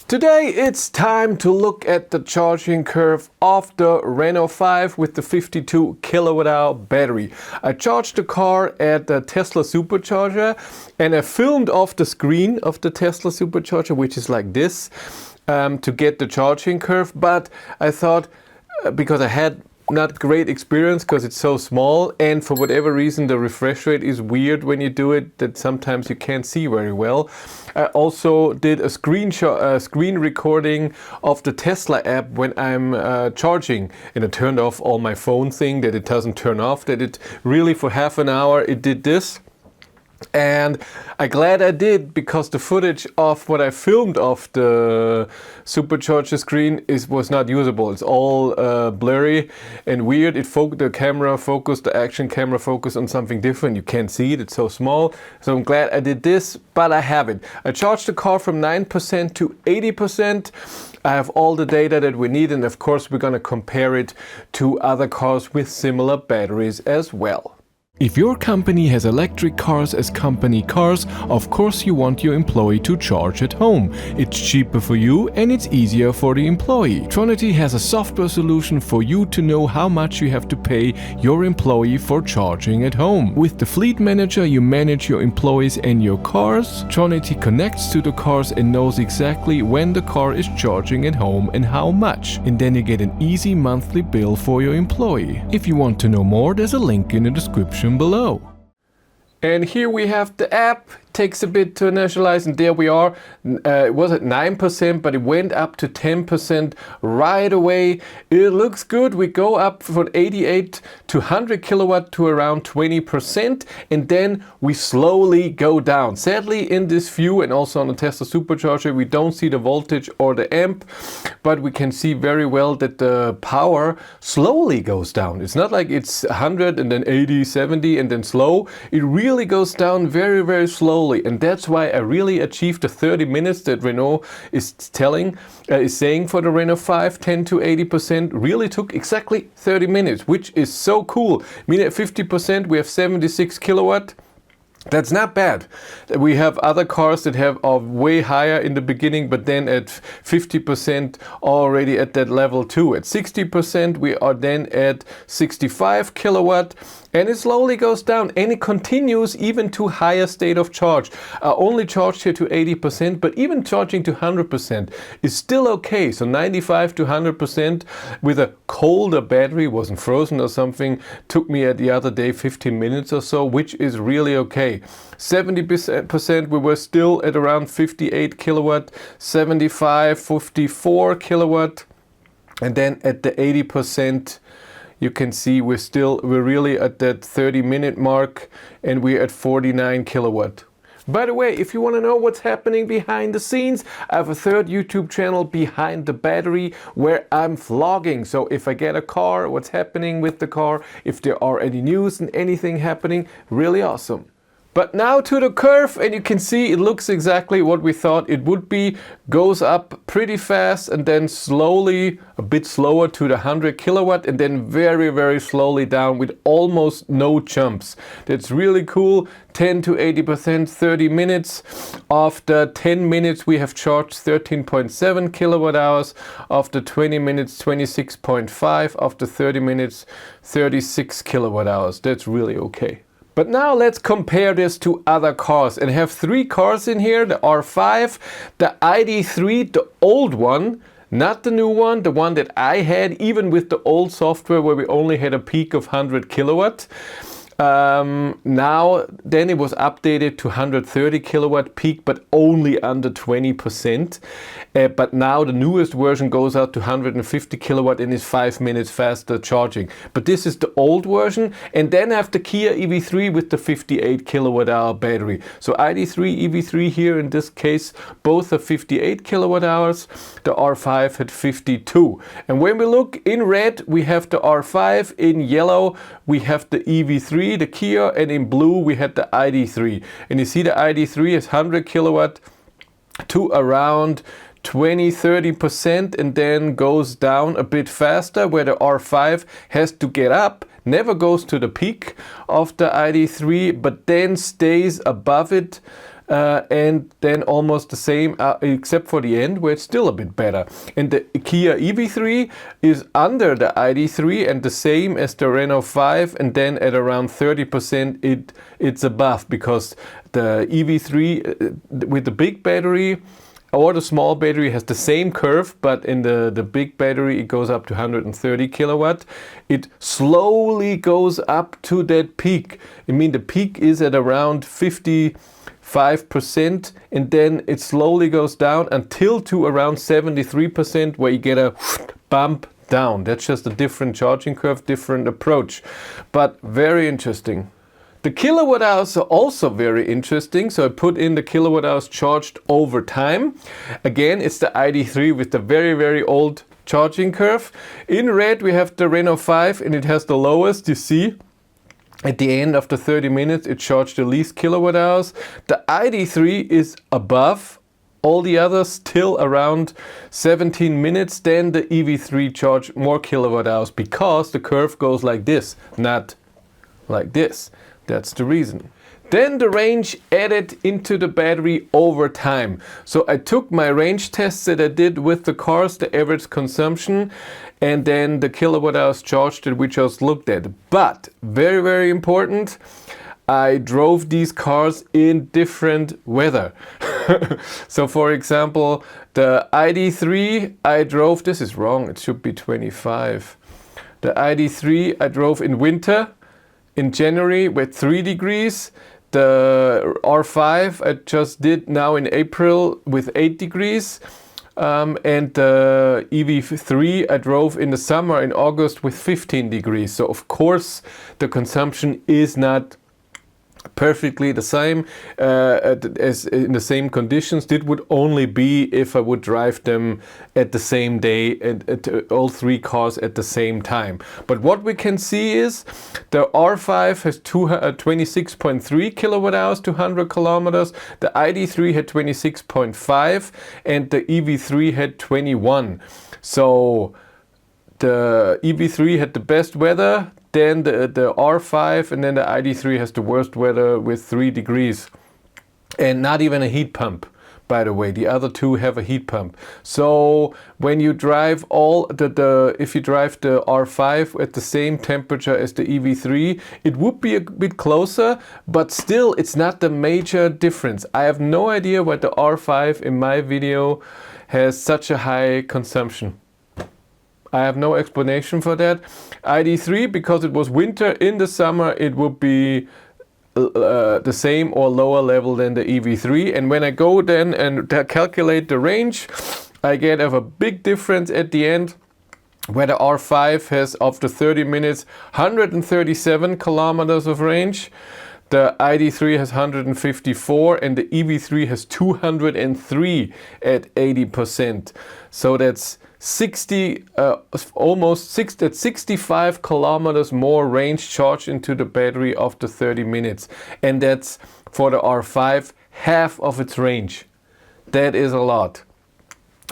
Today it's time to look at the charging curve of the Renault 5 with the 52 kilowatt hour battery. I charged the car at the Tesla Supercharger and I filmed off the screen of the Tesla Supercharger, which is like this, to get the charging curve. But I thought, because I had not great experience because it's so small, and for whatever reason the refresh rate is weird when you do it, that sometimes you can't see very well. I also did a screen recording of the Tesla app when I'm charging, and I turned off all my phone thing that it doesn't turn off, that it really for half an hour it did this. And I'm glad I did, because the footage of what I filmed of the Supercharger screen was not usable. It's all blurry and weird. The camera focused, the action camera focused on something different. You can't see it, it's so small. So I'm glad I did this, but I have it. I charged the car from 9% to 80%. I have all the data that we need, and of course we're gonna compare it to other cars with similar batteries as well. If your company has electric cars as company cars, of course you want your employee to charge at home. It's cheaper for you and it's easier for the employee. Tronity has a software solution for you to know how much you have to pay your employee for charging at home. With the Fleet Manager you manage your employees and your cars. Tronity connects to the cars and knows exactly when the car is charging at home and how much. And then you get an easy monthly bill for your employee. If you want to know more, there's a link in the description below. And here we have the app. Takes a bit to initialize, and there we are. It was at 9%, but it went up to 10% right away. It looks good. We go up from 88 to 100 kilowatt to around 20%, and then we slowly go down. Sadly, in this view and also on the Tesla Supercharger, we don't see the voltage or the amp, but we can see very well that the power slowly goes down. It's not like it's 100 and then 80, 70 and then slow. It really goes down very, very slowly. And that's why I really achieved the 30 minutes that Renault is saying for the Renault 5, 10 to 80%. Really took exactly 30 minutes, which is so cool. I mean, at 50% we have 76 kilowatt. That's not bad. We have other cars that are way higher in the beginning, but then at 50% already at that level too. At 60% we are then at 65 kilowatt, and it slowly goes down and it continues even to higher state of charge. I only charged here to 80%, but even charging to 100% is still okay. So 95 to 100% with a colder battery, wasn't frozen or something, took me at the other day 15 minutes or so, which is really okay. 70% we were still at around 58 kilowatt, 75, 54 kilowatt, and then at the 80% you can see we're really at that 30-minute mark, and we're at 49 kilowatt. By the way, if you want to know what's happening behind the scenes, I have a third YouTube channel, Behind the Battery, where I'm vlogging. So if I get a car, what's happening with the car, if there are any news and anything happening, really awesome. But now to the curve, and you can see it looks exactly what we thought it would be. Goes up pretty fast and then slowly, a bit slower to the 100 kilowatt, and then very, very slowly down with almost no jumps. That's really cool. 10 to 80%, 30 minutes. After 10 minutes we have charged 13.7 kilowatt hours. After 20 minutes, 26.5. After 30 minutes, 36 kilowatt hours. That's really okay. But now let's compare this to other cars, and I have three cars in here: the R5, the ID.3, the old one, not the new one, the one that I had even with the old software where we only had a peak of 100 kilowatt. Now then it was updated to 130 kilowatt peak, but only under 20%. But now the newest version goes out to 150 kilowatt and is 5 minutes faster charging. But this is the old version, and then I have the Kia EV3 with the 58 kilowatt hour battery. So ID.3, EV3 here in this case, both are 58 kilowatt hours. The R5 had 52. And when we look in red, we have the R5, in yellow we have the EV3, the Kia, and in blue we had the ID.3. And you see the ID.3 is 100 kilowatt to around 20-30%, and then goes down a bit faster, where the R5 has to get up, never goes to the peak of the ID.3, but then stays above it and then almost the same except for the end where it's still a bit better. And the Kia EV3 is under the ID.3 and the same as the Renault 5, and then at around 30% it's above, because the EV3 with the big battery or the small battery has the same curve, but in the big battery it goes up to 130 kilowatt. It slowly goes up to that peak. I mean, the peak is at around 55%, and then it slowly goes down until to around 73%, where you get a bump down. That's just a different charging curve, different approach, but very interesting. The kilowatt hours are also very interesting. So I put in the kilowatt hours charged over time. Again, it's the ID.3 with the very, very old charging curve. In red, we have the Renault 5, and it has the lowest. You see, at the end of the 30 minutes, it charged the least kilowatt hours. The ID.3 is above all the others, still around 17 minutes. Then the EV3 charged more kilowatt hours because the curve goes like this, not like this. That's the reason. Then the range added into the battery over time. So I took my range tests that I did with the cars, the average consumption, and then the kilowatt hours charged that we just looked at. But very, very important, I drove these cars in different weather. So for example, the ID.3 I drove, this is wrong, it should be 25. The ID.3 I drove in winter, in January with 3 degrees. The R5 I just did now in April with 8 degrees. And the EV3 I drove in the summer in August with 15 degrees. So of course the consumption is not perfectly the same as in the same conditions. It would only be if I would drive them at the same day, at all 3 cars at the same time. But what we can see is the R5 has 26.3 kilowatt hours to 100 kilometers. The ID.3 had 26.5 and the EV3 had 21. So the EV3 had the best weather, then the R5, and then the ID.3 has the worst weather with 3 degrees. And not even a heat pump, by the way. The other 2 have a heat pump. So when you drive if you drive the R5 at the same temperature as the EV3, it would be a bit closer, but still it's not the major difference. I have no idea why the R5 in my video has such a high consumption. I have no explanation for that. ID.3, because it was winter, in the summer it would be the same or lower level than the EV3. And when I go then and calculate the range, I get a big difference at the end, where the R5 has, after 30 minutes, 137 kilometers of range. The ID.3 has 154 and the EV3 has 203 at 80%. So that's 65 kilometers more range charged into the battery after 30 minutes. And that's for the R5, half of its range. That is a lot.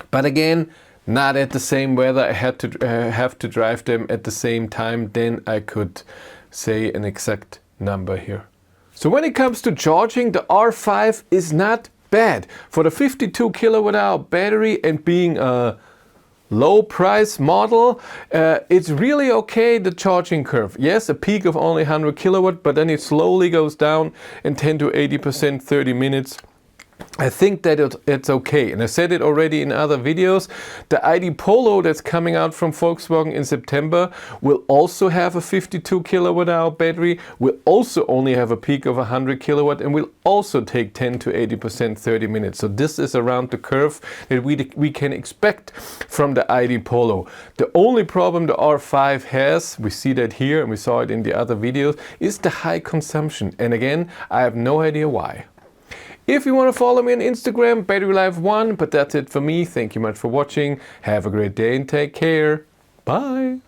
But again, not at the same weather. I had to have to drive them at the same time. Then I could say an exact number here. So when it comes to charging, the R5 is not bad. For the 52 kilowatt hour battery and being a low price model, it's really okay, the charging curve. Yes, a peak of only 100 kilowatt, but then it slowly goes down in 10 to 80%, 30 minutes. I think that it's okay. And I said it already in other videos. The ID Polo that's coming out from Volkswagen in September will also have a 52 kilowatt hour battery, will also only have a peak of 100 kilowatt, and will also take 10 to 80%, 30 minutes. So this is around the curve that we can expect from the ID Polo. The only problem the R5 has, we see that here and we saw it in the other videos, is the high consumption. And again, I have no idea why. If you want to follow me on Instagram, BatteryLife1, but that's it for me. Thank you much for watching. Have a great day and take care. Bye.